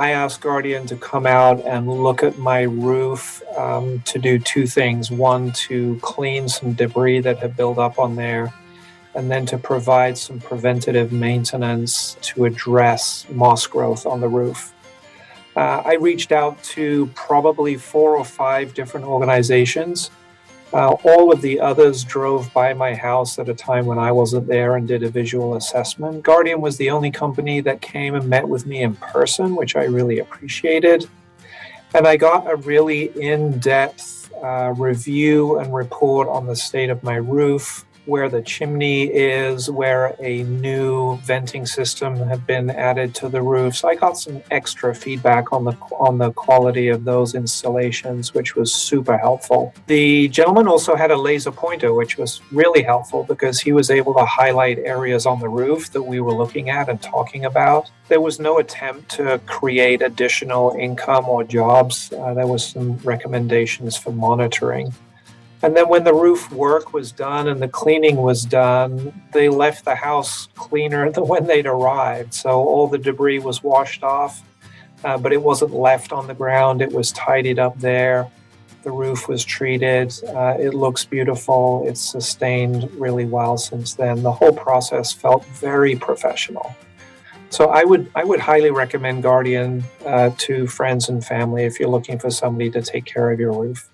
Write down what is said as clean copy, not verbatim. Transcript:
I asked Guardian to come out and look at my roof to do two things. One, to clean some debris that had built up on there, and then to provide some preventative maintenance to address moss growth on the roof. I reached out to probably 4 or 5 different organizations. All of the others drove by my house at a time when I wasn't there and did a visual assessment. Guardian was the only company that came and met with me in person, which I really appreciated. And I got a really in-depth review and report on the state of my roof, where the chimney is, where a new venting system had been added to the roof. So I got some extra feedback on the quality of those installations, which was super helpful. The gentleman also had a laser pointer, which was really helpful because he was able to highlight areas on the roof that we were looking at and talking about. There was no attempt to create additional income or jobs. There was some recommendations for monitoring. And then when the roof work was done and the cleaning was done, they left the house cleaner than when they'd arrived. So all the debris was washed off, but it wasn't left on the ground. It was tidied up there. The roof was treated. It looks beautiful. It's sustained really well since then. The whole process felt very professional. So I would highly recommend Guardian to friends and family if you're looking for somebody to take care of your roof.